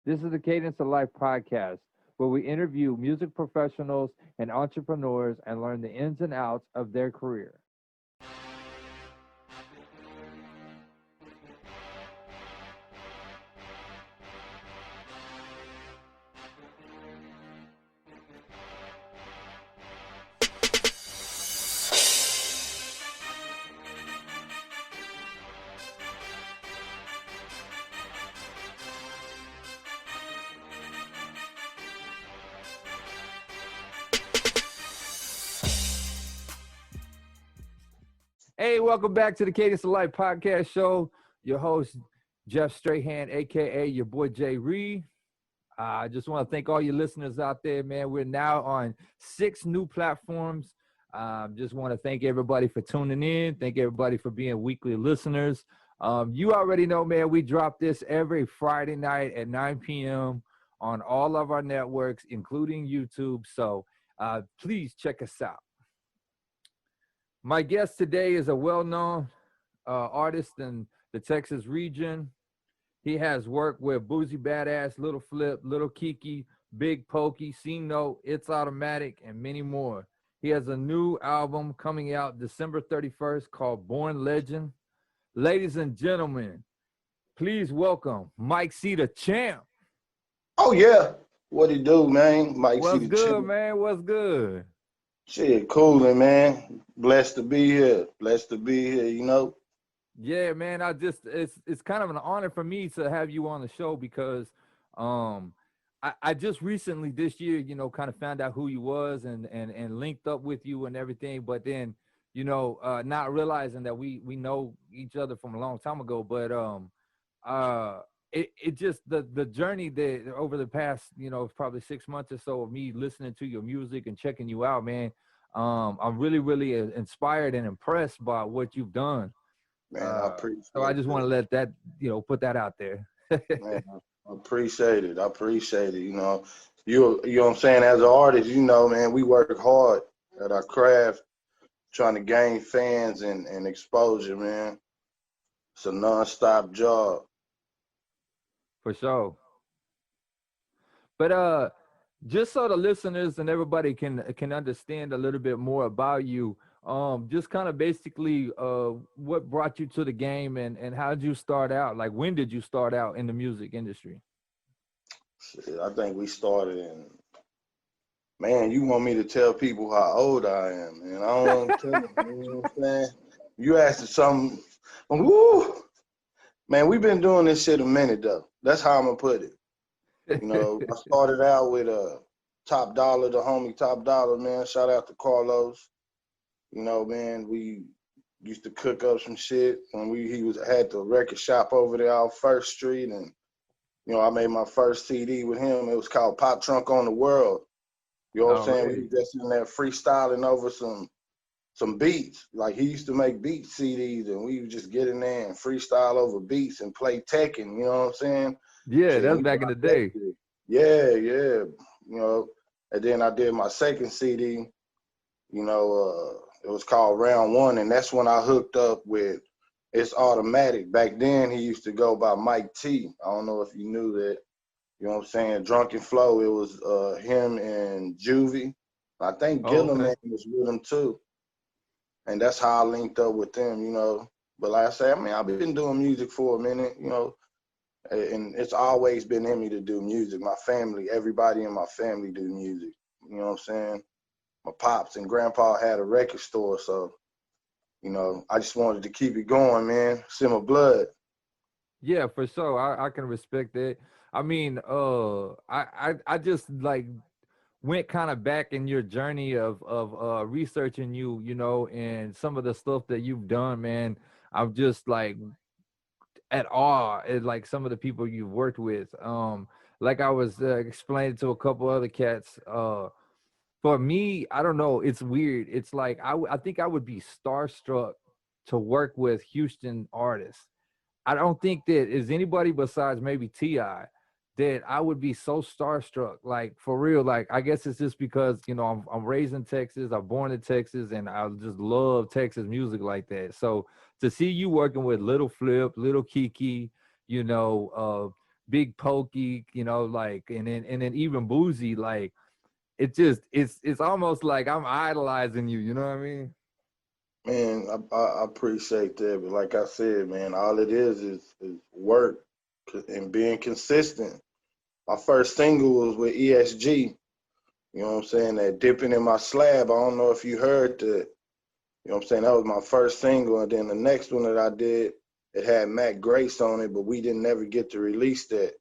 This is the Cadence of Life podcast, where we interview music professionals and entrepreneurs and learn the ins and outs of their career. Hey, welcome back to the Cadence of Life podcast show. Your host, Jeff Strahan, a.k.a. your boy, Jay Reed. I just want to thank all your listeners out there, man. We're now on 6 new platforms. Just want to thank everybody for tuning in. Thank everybody for being weekly listeners. You already know, man, we drop this every Friday night at 9 p.m. on all of our networks, including YouTube. So please check us out. My guest today is a well-known artist in the Texas region. He has worked with Boozy Badass, LiL FLIP, LIL KEKE, Big POKEY, C Note, It's Automatic, and many more. He has a new album coming out December 31st called Born Legend. Ladies and gentlemen, please welcome Mike C. the Champ. Oh, yeah. What he do, man? Mike What's C. the good, Champ. man? What's good? Shit, coolin', man. Blessed to be here. Blessed to be here, you know? Yeah, man. It's kind of an honor for me to have you on the show because I just recently this year, kind of found out who you was and linked up with you and everything. But then, not realizing that we know each other from a long time ago. But it just the journey that over the past, probably 6 months or so of me listening to your music and checking you out, man. I'm really, really inspired and impressed by what you've done. Man, I appreciate it. So I just want to let that, put that out there. Man, I appreciate it. I appreciate it, You know what I'm saying? As an artist, man, we work hard at our craft, trying to gain fans and exposure, man. It's a nonstop job. For sure. But just so the listeners and everybody can understand a little bit more about you, just kind of basically what brought you to the game and how did you start out? Like, when did you start out in the music industry? Shit, I think we started in, man, you want me to tell people how old I am, man. I don't want to tell them, you know what I'm saying? You asked something, woo! Man, we've been doing this shit a minute, though. That's how I'm going to put it. I started out with Top Dollar, the homie Top Dollar, man. Shout out to Carlos. Man, we used to cook up some shit when he had the record shop over there off First Street, and I made my first CD with him. It was called Pop Trunk on the World. You know what I'm saying? We was just in there freestyling over some beats. Like, he used to make beat CDs, and we would just get in there and freestyle over beats and play Tekken. You know what I'm saying? Yeah, Shit, that's back in the day. Yeah. And then I did my second CD. It was called Round One, and that's when I hooked up with It's Automatic. Back then, he used to go by Mike T. I don't know if you knew that. You know what I'm saying? Drunken Flow, it was him and Juvie. I think Gilliman was with him too. And that's how I linked up with them, But like I said, I've been doing music for a minute, and it's always been in me to do music. My family, everybody in my family do music. You know what I'm saying? My pops and grandpa had a record store, so, I just wanted to keep it going, man. It's in my blood. Yeah, for sure. I can respect that. I mean, I just like went kind of back in your journey of researching you, and some of the stuff that you've done, man. I'm just like at awe at like some of the people you've worked with. Like I was explaining to a couple other cats, for me, I don't know, it's weird. It's like I think I would be starstruck to work with Houston artists. I don't think that is anybody besides maybe T.I. that I would be so starstruck, like for real. Like, I guess it's just because, I'm raised in Texas, I'm born in Texas, and I just love Texas music like that. So to see you working with LiL FLIP, LIL KEKE, Big Pokey, you know, like, and then even Boozy, like, it's almost like I'm idolizing you. You know what I mean? Man, I appreciate that, but like I said, man, all it is work and being consistent. My first single was with ESG. You know what I'm saying? That Dipping in My Slab. I don't know if you heard that. You know what I'm saying? That was my first single, and then the next one that I did, it had Mac Grace on it, but we didn't ever get to release that.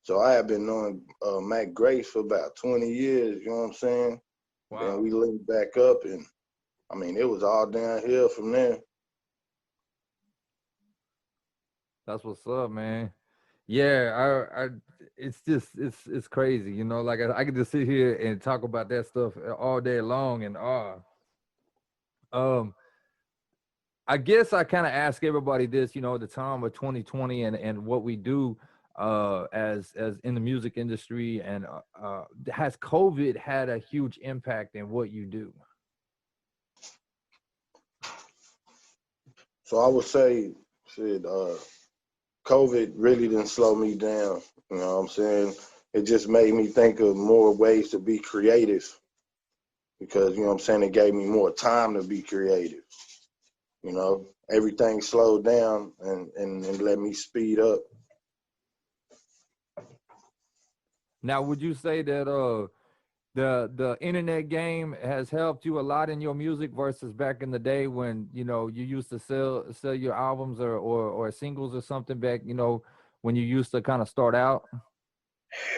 So I have been knowing Mac Grace for about 20 years. You know what I'm saying? Then Wow, we linked back up, and I mean, it was all downhill from there. that's what's up, man. Yeah, I it's just it's crazy, you know. Like I could just sit here and talk about that stuff all day long, and um, I guess I kind of ask everybody this, you know, at the time of 2020 and what we do as in the music industry, and has COVID had a huge impact in what you do? So I would say, shit, COVID really didn't slow me down. You know what I'm saying? It just made me think of more ways to be creative because, you know what I'm saying, it gave me more time to be creative. You know, everything slowed down and let me speed up. Now, would you say that the internet game has helped you a lot in your music versus back in the day when, you know, you used to sell your albums or singles or something back, you know, when you used to kind of start out?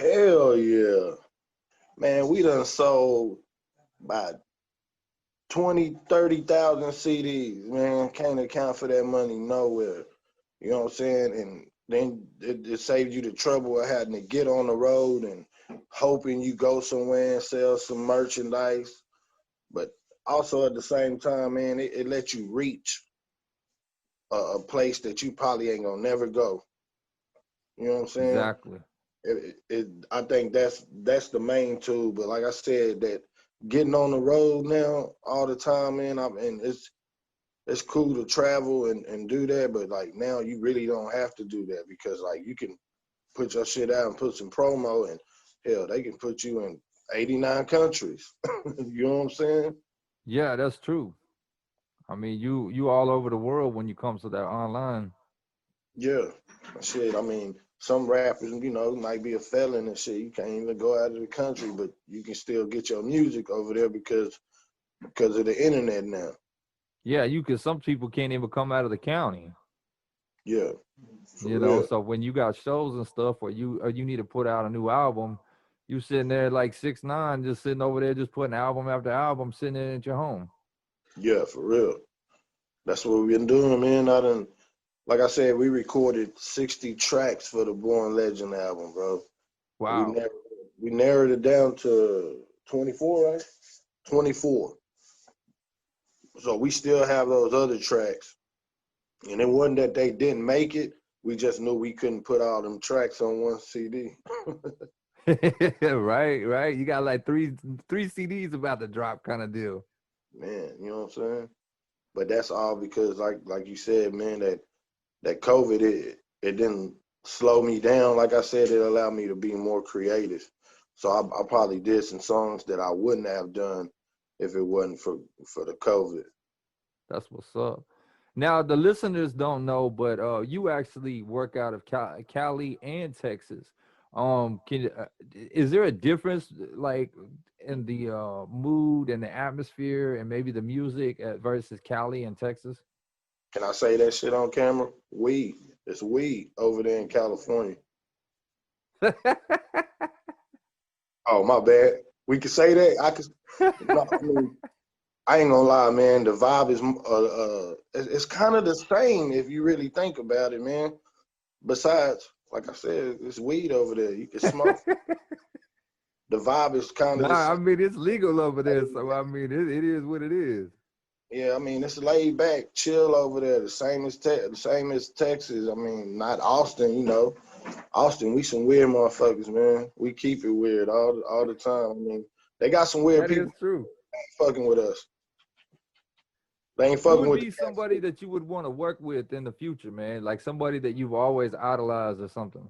Hell yeah. Man, we done sold about 20, 30,000 CDs, man. Can't account for that money nowhere. You know what I'm saying? And then it saved you the trouble of having to get on the road and hoping you go somewhere and sell some merchandise. But also at the same time, man, it lets you reach a place that you probably ain't gonna never go. You know what I'm saying? Exactly. I think that's the main tool. But like I said, that getting on the road now all the time, man, and it's cool to travel and do that, but like now you really don't have to do that because like you can put your shit out and put some promo and hell, they can put you in 89 countries. You know what I'm saying? Yeah, that's true. I mean, you all over the world when you comes to that online. Yeah. Shit, I mean, some rappers, you know, might be a felon and shit. You can't even go out of the country, but you can still get your music over there because of the internet now. Yeah, you could. Some people can't even come out of the county. Yeah, for You know, real. so when you got shows and stuff, or you need to put out a new album, you sitting there like 6ix9ine, just sitting over there, just putting album after album, sitting there at your home. Yeah, for real. That's what we've been doing, man. Like I said, we recorded 60 tracks for the Born Legend album, bro. We Wow. narrowed, we narrowed it down to 24, right? 24. So we still have those other tracks. And it wasn't that they didn't make it. We just knew we couldn't put all them tracks on one CD. Right, right. You got like three CDs about to drop kind of deal. Man, you know what I'm saying? But that's all because like you said, man, that COVID it didn't slow me down. Like I said, it allowed me to be more creative. So I probably did some songs that I wouldn't have done if it wasn't for the COVID. That's what's up. Now the listeners don't know, but you actually work out of Cali and Texas. Is there a difference like in the mood and the atmosphere and maybe the music versus Cali and Texas? Can I say that shit on camera? Weed. It's weed over there in California. Oh, my bad. We could say that. No, I mean, I ain't gonna lie, man. The vibe is it's kind of the same if you really think about it, man. Besides, like I said, it's weed over there. You can smoke. The vibe is kind of the Nah, I same. mean it's legal over there, so I mean it is what it is. Yeah, I mean it's laid back, chill over there. The same as Texas. I mean, not Austin, you know. Austin, we some weird motherfuckers, man. We keep it weird all the time. I mean, they got some weird That people is true. fucking with us. They ain't Who fucking would with the be cats. somebody that you would want to work with in the future, man? Like somebody that you've always idolized or something.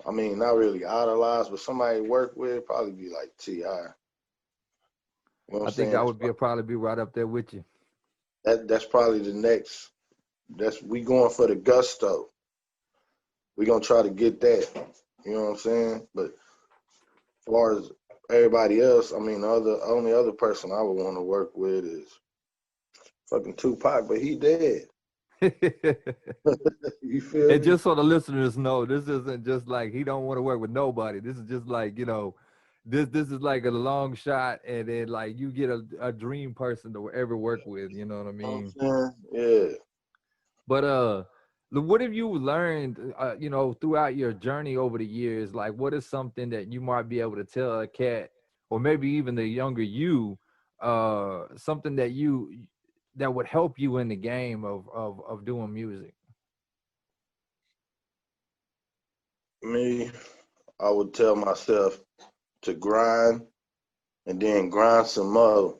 I mean, not really idolize, but somebody to work with, probably be like T.I. You know what I'm I think saying? I would probably be right up there with you. That's probably the next. We going for the gusto. We gonna try to get that. You know what I'm saying? But as far as everybody else, I mean, the only other person I would want to work with is fucking Tupac, but he dead. You feel And me? just so the listeners know, this isn't just like he don't want to work with nobody. This is just like, you know, this is like a long shot, and then like you get a dream person to ever work with. You know what I mean? Yeah. But what have you learned, you know, throughout your journey over the years? Like, what is something that you might be able to tell a cat, or maybe even the younger you, something that would help you in the game of doing music? Me, I would tell myself to grind and then grind some more.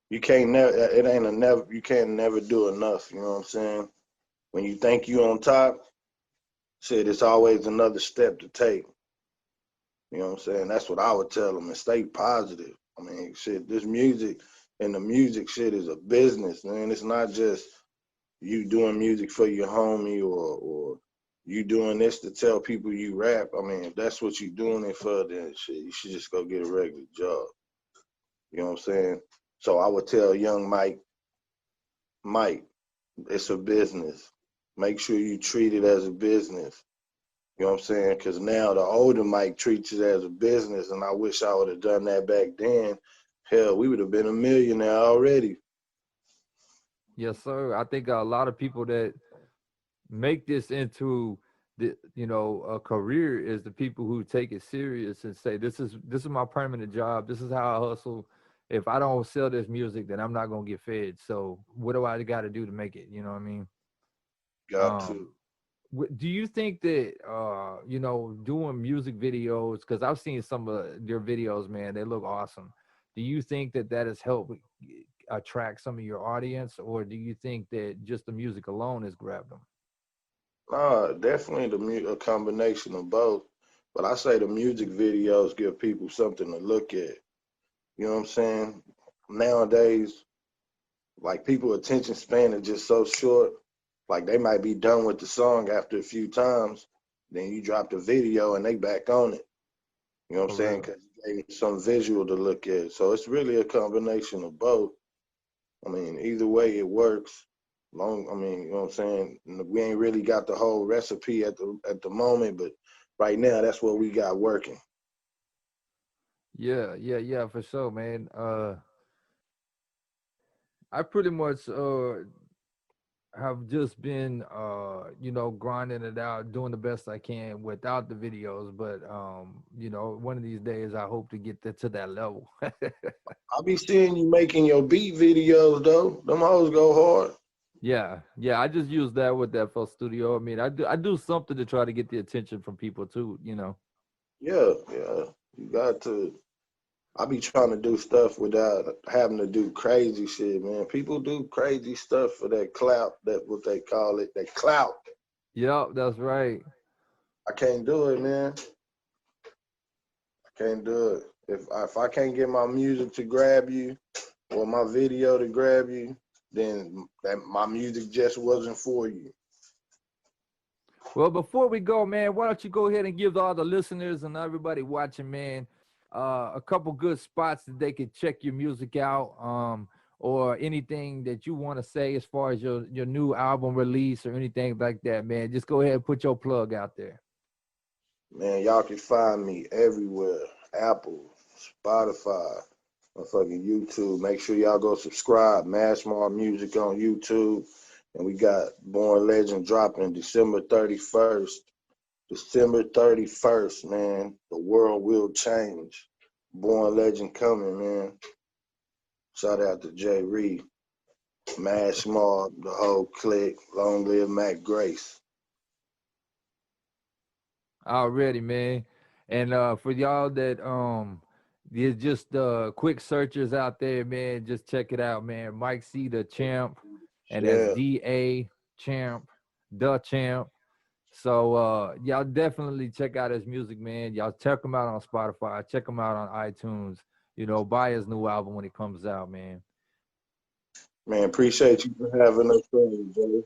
You can't never. It ain't a never. You can't never do enough. You know what I'm saying? When you think you on top, shit, it's always another step to take. You know what I'm saying? That's what I would tell them, and stay positive. I mean, shit, this music and the music shit is a business, man. It's not just you doing music for your homie or you doing this to tell people you rap. I mean, if that's what you doing it for, then shit, you should just go get a regular job. You know what I'm saying? So I would tell young Mike, it's a business. Make sure you treat it as a business. You know what I'm saying? Because now the older Mike treats it as a business, and I wish I would have done that back then. Hell, we would have been a millionaire already. Yes, sir. I think a lot of people that make this into a career is the people who take it serious and say, this is my permanent job. This is how I hustle. If I don't sell this music, then I'm not gonna get fed. So what do I got to do to make it? You know what I mean? Got to. Do you think that doing music videos, because I've seen some of your videos, man, they look awesome. Do you think that has helped attract some of your audience, or do you think that just the music alone has grabbed them? Definitely a combination of both. But I say the music videos give people something to look at. You know what I'm saying? Nowadays, like people attention span is just so short. Like they might be done with the song after a few times. Then you drop the video and they back on it. You know what I'm For saying? real. Because you gave them some visual to look at. So it's really a combination of both. I mean, either way it works. I mean, you know what I'm saying? We ain't really got the whole recipe at the moment, but right now that's what we got working. Yeah, for sure, man. I pretty much have just been grinding it out, doing the best I can without the videos. But one of these days I hope to get to that level. I'll be seeing you making your beat videos though. Them hoes go hard. Yeah, I just use that with that for studio. I mean, I do something to try to get the attention from people too, you know. Yeah. You got to. I be trying to do stuff without having to do crazy shit, man. People do crazy stuff for that clout, that what they call it, that clout. Yep, that's right. I can't do it, man. I can't do it. If I can't get my music to grab you or my video to grab you, then my music just wasn't for you. Well, before we go, man, why don't you go ahead and give all the listeners and everybody watching, man, a couple good spots that they could check your music out, or anything that you want to say as far as your new album release or anything like that, man. Just go ahead and put your plug out there. Man, y'all can find me everywhere. Apple, Spotify, motherfucking YouTube. Make sure y'all go subscribe. Mashmar Music on YouTube. And we got Born Legend dropping December 31st. December 31st, man. The world will change. Born Legend coming, man. Shout out to Jay Reed. Mashmar, the whole clique. Long live Mac Grace. Already, man. And for y'all that you're just quick searchers out there, man, just check it out, man. Mike C the Champ, and that's Yeah. DA Champ, the Champ. So y'all definitely check out his music, man. Y'all check him out on Spotify. Check him out on iTunes. You know, buy his new album when it comes out, man. Man, appreciate you for having us on, Jay.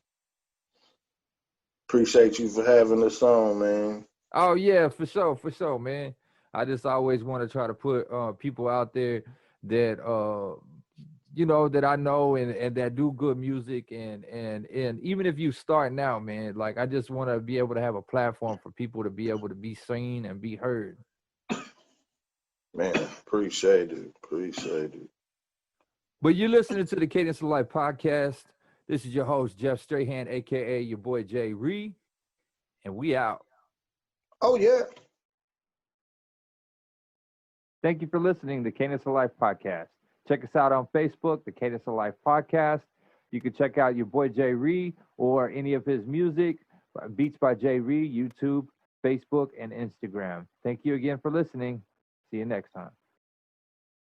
Appreciate you for having us on, man. Oh yeah, for sure, man. I just always want to try to put people out there that you know, that I know and that do good music and even if you start now, man, like I just want to be able to have a platform for people to be able to be seen and be heard. Man, appreciate it. Appreciate it. But you're listening to the Cadence of Life podcast. This is your host, Jeff Strahan, aka your boy Jay Ree, and we out. Oh yeah. Thank you for listening to Cadence of Life podcast. Check us out on Facebook, the Cadence of Life podcast. You can check out your boy Jay Ree or any of his music, Beats by Jay Ree, YouTube, Facebook, and Instagram. Thank you again for listening. See you next time.